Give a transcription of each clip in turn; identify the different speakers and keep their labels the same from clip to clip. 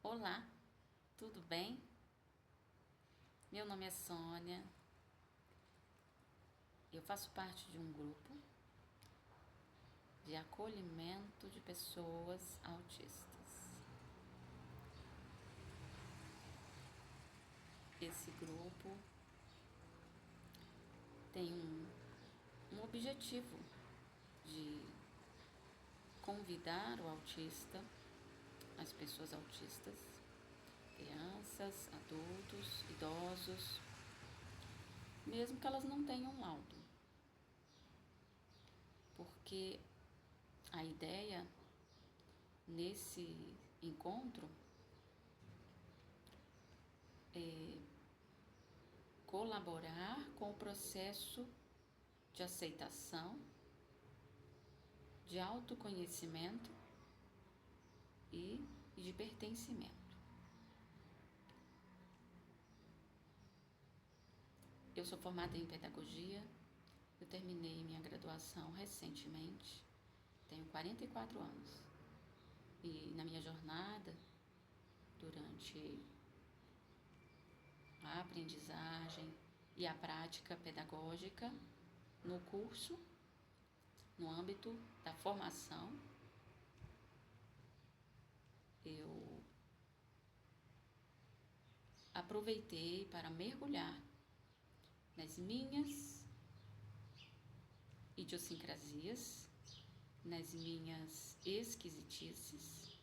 Speaker 1: Olá, tudo bem? Meu nome é Sônia, eu faço parte de um grupo de acolhimento de pessoas autistas. Esse grupo tem um objetivo de convidar o autista, as pessoas autistas, crianças, adultos, idosos, mesmo que elas não tenham laudo, porque a ideia nesse encontro é colaborar com o processo de aceitação, de autoconhecimento e de pertencimento. Eu sou formada em pedagogia, eu terminei minha graduação recentemente, tenho 44 anos. E na minha jornada, durante a aprendizagem e a prática pedagógica, no curso, no âmbito da formação, eu aproveitei para mergulhar nas minhas idiosincrasias, nas minhas esquisitices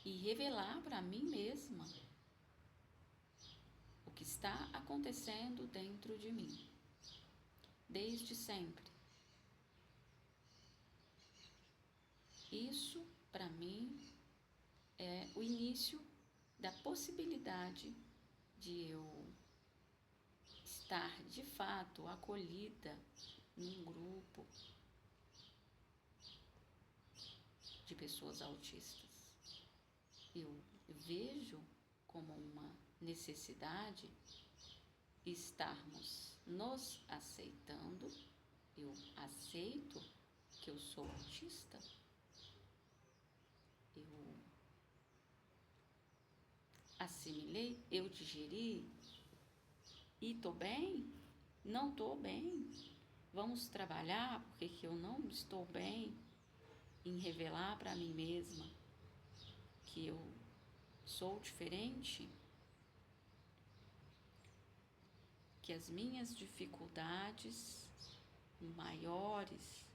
Speaker 1: e revelar para mim mesma o que está acontecendo dentro de mim, desde sempre. Isso, para mim, é o início da possibilidade de eu estar de fato acolhida num grupo de pessoas autistas. Eu vejo como uma necessidade estarmos nos aceitando. Eu aceito que eu sou autista. Eu assimilei, eu digeri e tô bem? Não tô bem? Vamos trabalhar porque que eu não estou bem em revelar para mim mesma que eu sou diferente, que as minhas dificuldades maiores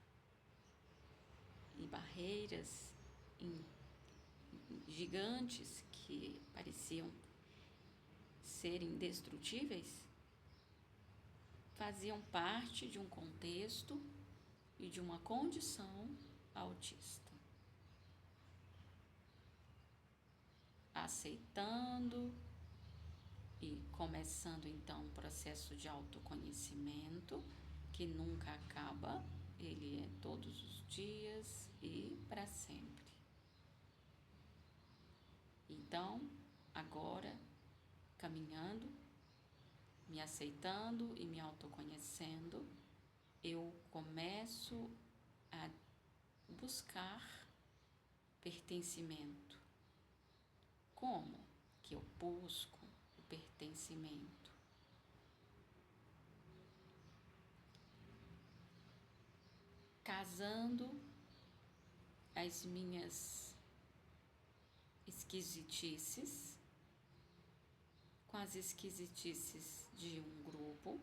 Speaker 1: e barreiras gigantes que pareciam ser indestrutíveis faziam parte de um contexto e de uma condição autista. Aceitando e começando então um processo de autoconhecimento que nunca acaba, ele é todos os dias e para sempre. Então, agora, caminhando, me aceitando e me autoconhecendo, eu começo a buscar pertencimento. Como que eu busco o pertencimento? Casando as minhas esquisitices com as esquisitices de um grupo.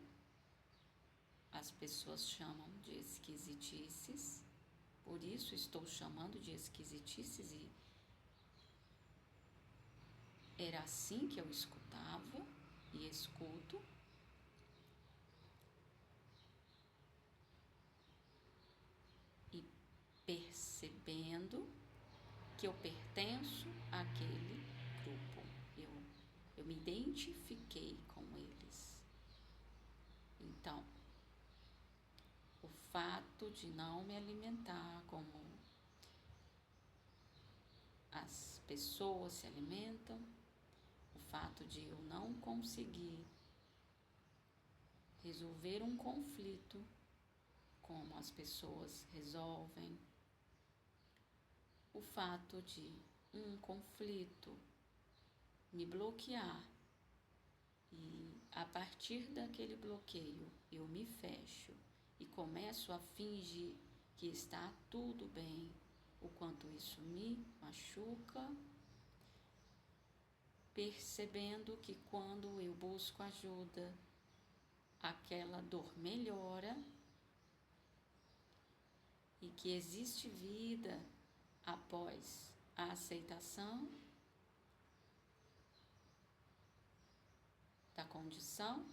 Speaker 1: As pessoas chamam de esquisitices, por isso estou chamando de esquisitices, e era assim que eu escutava e escuto. E percebendo que eu pertenço àquele grupo, eu me identifiquei com eles. Então, o fato de não me alimentar como as pessoas se alimentam, o fato de eu não conseguir resolver um conflito como as pessoas resolvem, o fato de um conflito me bloquear e a partir daquele bloqueio eu me fecho e começo a fingir que está tudo bem, o quanto isso me machuca, percebendo que quando eu busco ajuda, aquela dor melhora e que existe vida após a aceitação da condição,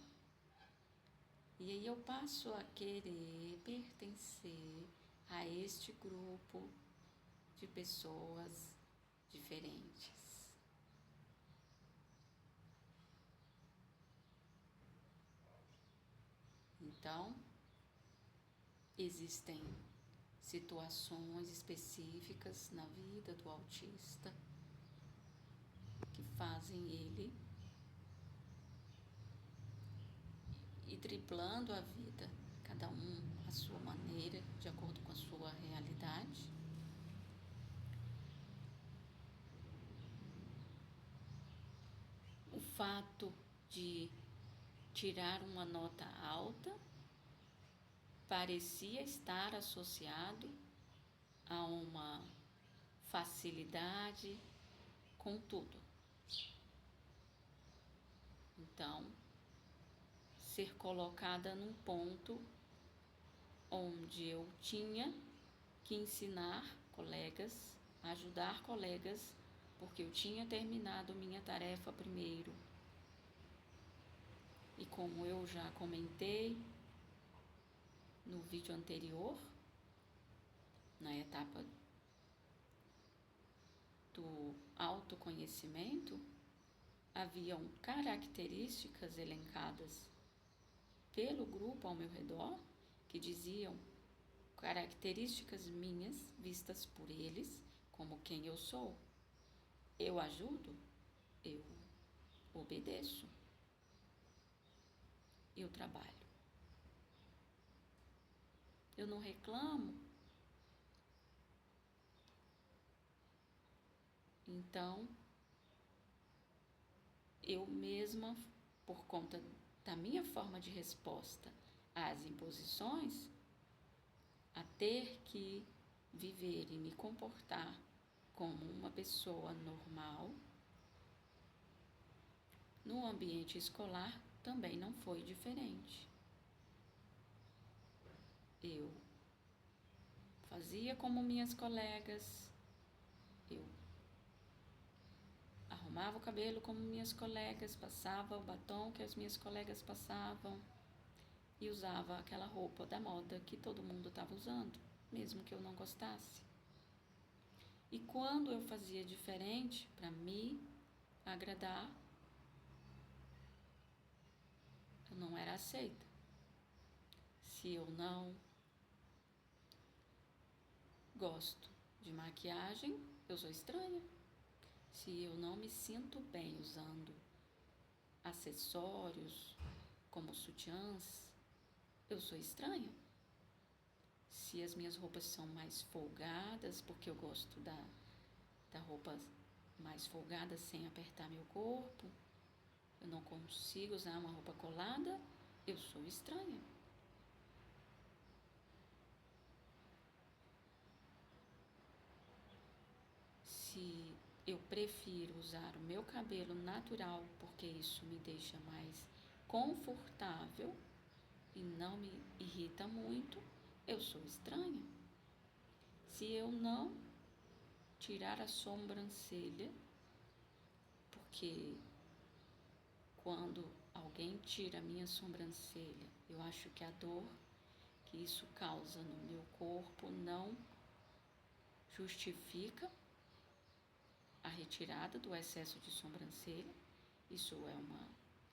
Speaker 1: e aí eu passo a querer pertencer a este grupo de pessoas diferentes. Então, existem situações específicas na vida do autista que fazem ele ir driblando a vida, cada um à sua maneira, de acordo com a sua realidade. O fato de tirar uma nota alta parecia estar associado a uma facilidade com tudo. Então, ser colocada num ponto onde eu tinha que ensinar colegas, ajudar colegas, porque eu tinha terminado minha tarefa primeiro. E como eu já comentei no vídeo anterior, na etapa do autoconhecimento, haviam características elencadas pelo grupo ao meu redor que diziam características minhas vistas por eles como quem eu sou. Eu ajudo, eu obedeço, eu trabalho. Eu não reclamo. Então, eu mesma, por conta da minha forma de resposta às imposições, a ter que viver e me comportar como uma pessoa normal, no ambiente escolar também não foi diferente. Eu fazia como minhas colegas, eu arrumava o cabelo como minhas colegas, passava o batom que as minhas colegas passavam e usava aquela roupa da moda que todo mundo estava usando, mesmo que eu não gostasse. E quando eu fazia diferente para me agradar, eu não era aceita. Se eu não gosto de maquiagem, eu sou estranha. Se eu não me sinto bem usando acessórios como sutiãs, eu sou estranha. Se as minhas roupas são mais folgadas, porque eu gosto da roupa mais folgada sem apertar meu corpo, eu não consigo usar uma roupa colada, eu sou estranha. Se eu prefiro usar o meu cabelo natural, porque isso me deixa mais confortável e não me irrita muito, eu sou estranha. Se eu não tirar a sobrancelha, porque quando alguém tira a minha sobrancelha, eu acho que a dor que isso causa no meu corpo não justifica a retirada do excesso de sobrancelha. Isso é uma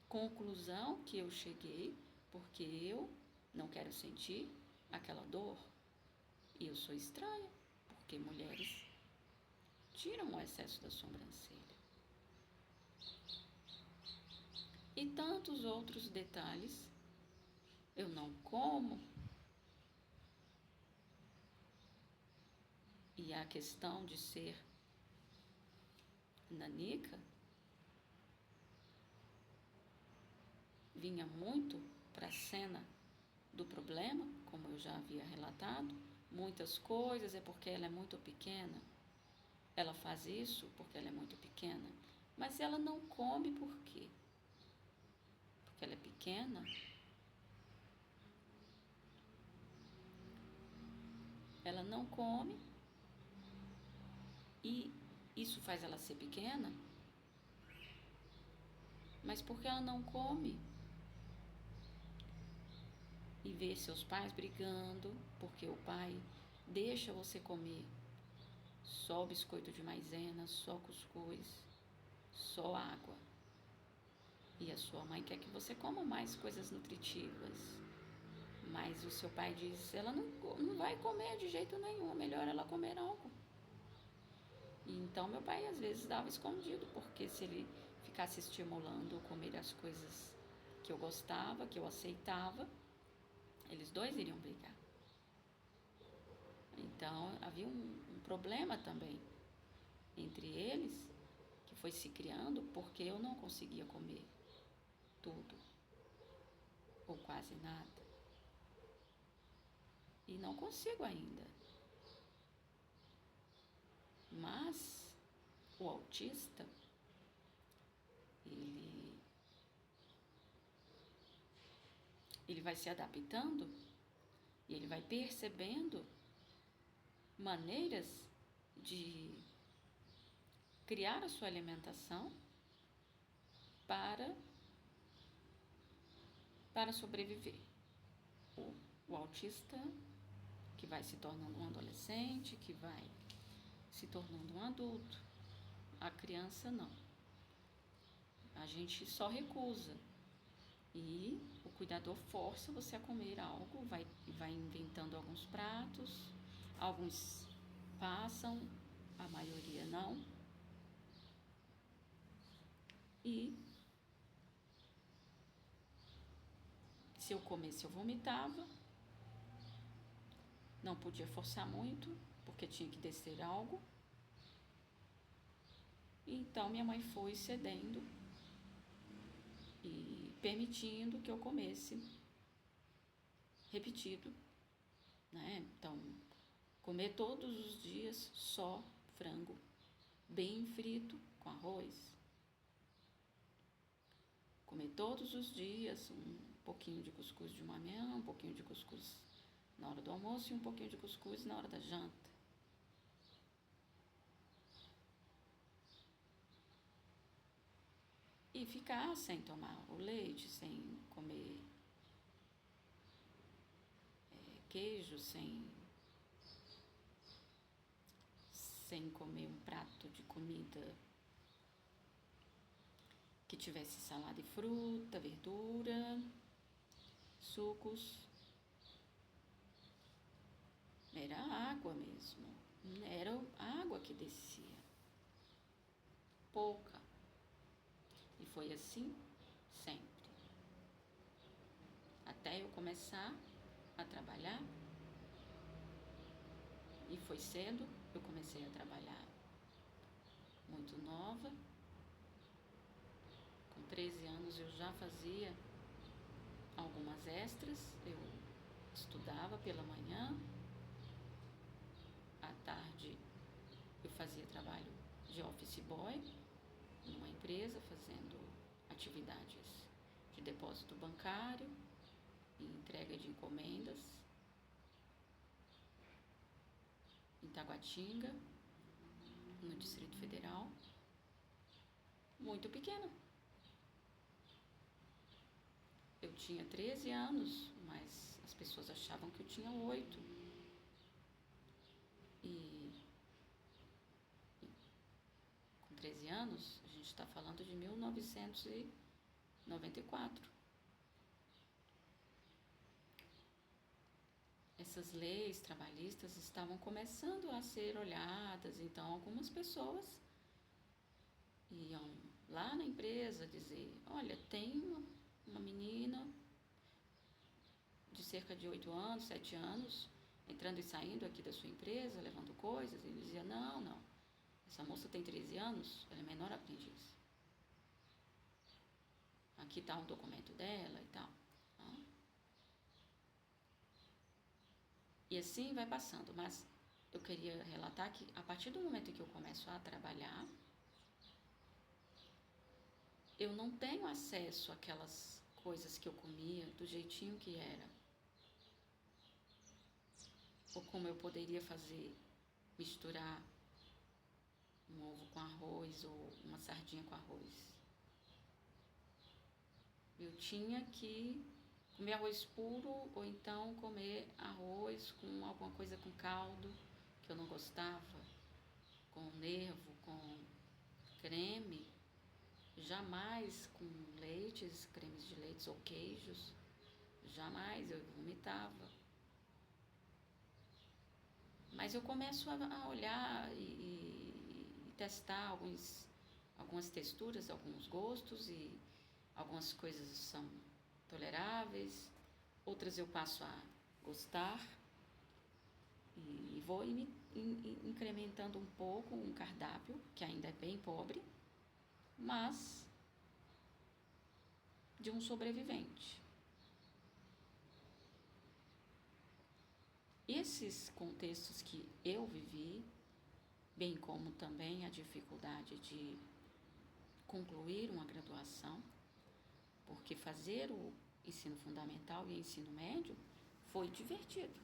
Speaker 1: conclusão que eu cheguei, porque eu não quero sentir aquela dor. E eu sou estranha, porque mulheres tiram o excesso da sobrancelha. E tantos outros detalhes. Eu não como. E a questão de ser nanica vinha muito para a cena do problema, como eu já havia relatado, muitas coisas é porque ela é muito pequena, ela faz isso porque ela é muito pequena, mas ela não come por quê? Porque ela é pequena? Ela não come e isso faz ela ser pequena, mas porque ela não come e vê seus pais brigando, porque o pai deixa você comer só biscoito de maisena, só cuscuz, só água. E a sua mãe quer que você coma mais coisas nutritivas. Mas o seu pai diz, ela não vai comer de jeito nenhum, é melhor ela comer algo. E então meu pai às vezes dava escondido, porque se ele ficasse estimulando comer as coisas que eu gostava, que eu aceitava, eles dois iriam brigar. Então havia um problema também entre eles, que foi se criando porque eu não conseguia comer tudo, ou quase nada. E não consigo ainda. Mas o autista, ele vai se adaptando e ele vai percebendo maneiras de criar a sua alimentação para sobreviver. O autista que vai se tornando um adolescente, que vai se tornando um adulto. A criança não. A gente só recusa. E o cuidador força você a comer algo, vai inventando alguns pratos, alguns passam, a maioria não. E se eu comesse, eu vomitava. Não podia forçar muito, porque tinha que descer algo. Então minha mãe foi cedendo e permitindo que eu comesse repetido, né? Então, comer todos os dias só frango, bem frito, com arroz. Comer todos os dias um pouquinho de cuscuz de manhã, um pouquinho de cuscuz na hora do almoço e um pouquinho de cuscuz na hora da janta. E ficar sem tomar o leite, sem comer queijo, sem comer um prato de comida que tivesse salada e fruta, verdura, sucos. Era água mesmo, era a água que descia, pouca. E foi assim sempre. Até eu começar a trabalhar, e foi cedo, eu comecei a trabalhar muito nova. Com 13 anos eu já fazia algumas extras, eu estudava pela manhã, à tarde eu fazia trabalho de office boy numa empresa, fazendo atividades de depósito bancário e entrega de encomendas em Taguatinga, no Distrito Federal, muito pequena. Eu tinha 13 anos, mas as pessoas achavam que eu tinha 8. E com 13 anos, a gente está falando de 1994. Essas leis trabalhistas estavam começando a ser olhadas, então algumas pessoas iam lá na empresa dizer, olha, tem uma menina de cerca de 8 anos, 7 anos, entrando e saindo aqui da sua empresa, levando coisas. E ele dizia, não, essa moça tem 13 anos, ela é menor aprendiz. Aqui está o documento dela e tal. Tá? E assim vai passando, mas eu queria relatar que a partir do momento em que eu começo a trabalhar, eu não tenho acesso àquelas coisas que eu comia do jeitinho que era. Ou como eu poderia fazer, misturar um ovo com arroz ou uma sardinha com arroz. Eu tinha que comer arroz puro ou então comer arroz com alguma coisa com caldo que eu não gostava, com nervo, com creme, jamais com leites, cremes de leites ou queijos, jamais, eu vomitava. Mas eu começo a olhar e testar algumas texturas, alguns gostos, e algumas coisas são toleráveis, outras eu passo a gostar, e vou incrementando um pouco um cardápio, que ainda é bem pobre, mas de um sobrevivente. Esses contextos que eu vivi, bem como também a dificuldade de concluir uma graduação, porque fazer o ensino fundamental e ensino médio foi divertido.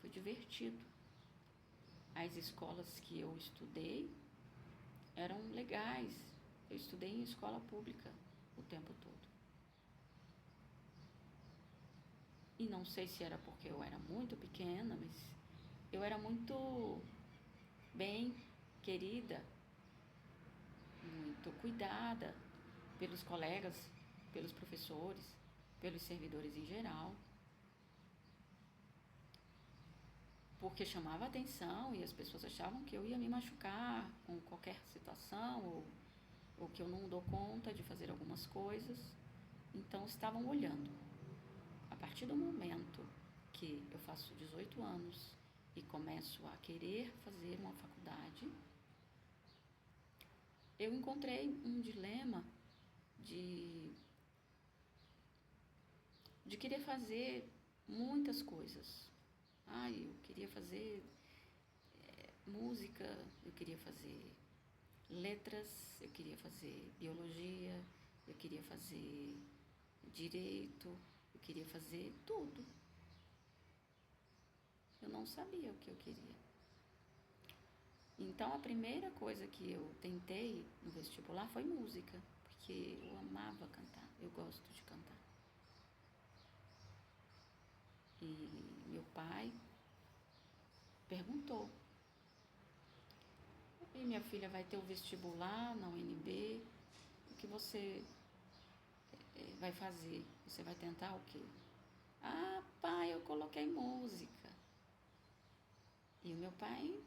Speaker 1: Foi divertido. As escolas que eu estudei eram legais. Eu estudei em escola pública o tempo todo. E não sei se era porque eu era muito pequena, mas eu era muito bem querida, muito cuidada pelos colegas, pelos professores, pelos servidores em geral. Porque chamava atenção e as pessoas achavam que eu ia me machucar com qualquer situação, ou que eu não dou conta de fazer algumas coisas. Então estavam olhando. A partir do momento que eu faço 18 anos e começo a querer fazer uma faculdade, eu encontrei um dilema de querer fazer muitas coisas. Eu queria fazer música, eu queria fazer letras, eu queria fazer biologia, eu queria fazer direito, eu queria fazer tudo. Eu não sabia o que eu queria. Então a primeira coisa que eu tentei no vestibular foi música, porque eu amava cantar, eu gosto de cantar. E meu pai perguntou: e minha filha vai ter o vestibular na UNB, o que você vai fazer? Você vai tentar o quê? Pai, eu coloquei música. E o meu pai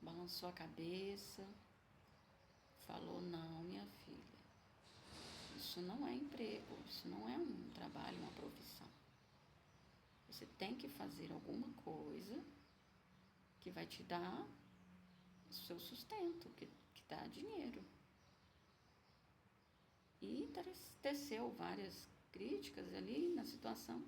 Speaker 1: balançou a cabeça, falou: não, minha filha, isso não é emprego, isso não é um trabalho, uma profissão. Você tem que fazer alguma coisa que vai te dar o seu sustento, que dá dinheiro. E teceu várias críticas ali na situação.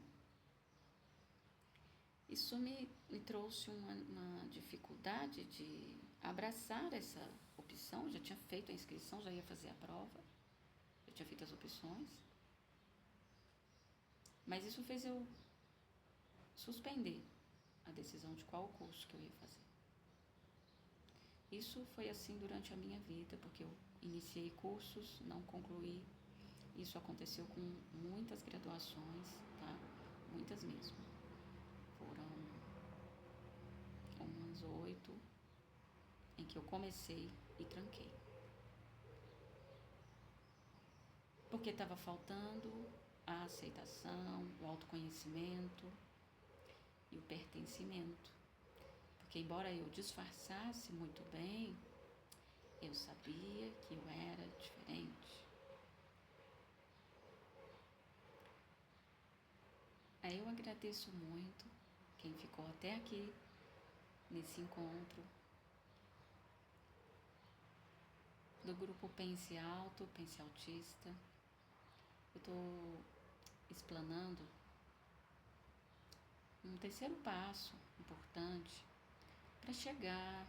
Speaker 1: Isso me trouxe uma dificuldade de abraçar essa opção. Eu já tinha feito a inscrição, já ia fazer a prova, já tinha feito as opções. Mas isso fez eu suspender a decisão de qual curso que eu ia fazer. Isso foi assim durante a minha vida, porque eu iniciei cursos, não concluí. Isso aconteceu com muitas graduações, tá? Muitas mesmo. Foram umas 8 em que eu comecei e tranquei. Porque estava faltando a aceitação, o autoconhecimento e o pertencimento. Porque embora eu disfarçasse muito bem, eu sabia que eu era diferente. Aí eu agradeço muito quem ficou até aqui nesse encontro do grupo Pense Alto, Pense Autista. Eu estou explanando um terceiro passo importante para chegar,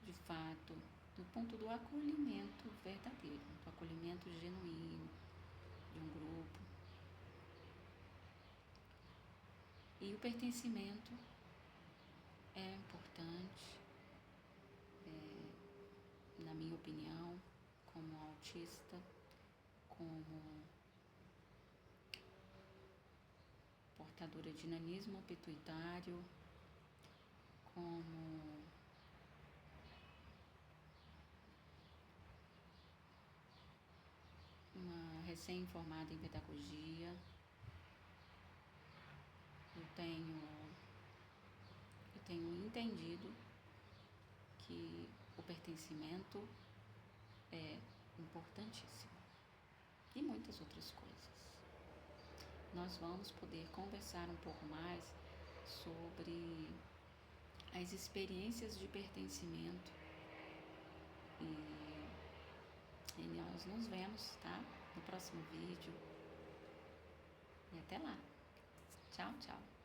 Speaker 1: de fato, no ponto do acolhimento verdadeiro, do acolhimento genuíno de um grupo. E o pertencimento é importante, na minha opinião, como autista, como portadora de nanismo pituitário, como uma recém-formada em pedagogia. Eu tenho entendido que o pertencimento é importantíssimo e muitas outras coisas. Nós vamos poder conversar um pouco mais sobre as experiências de pertencimento e nós nos vemos, tá? No próximo vídeo. E até lá. Tchau, tchau.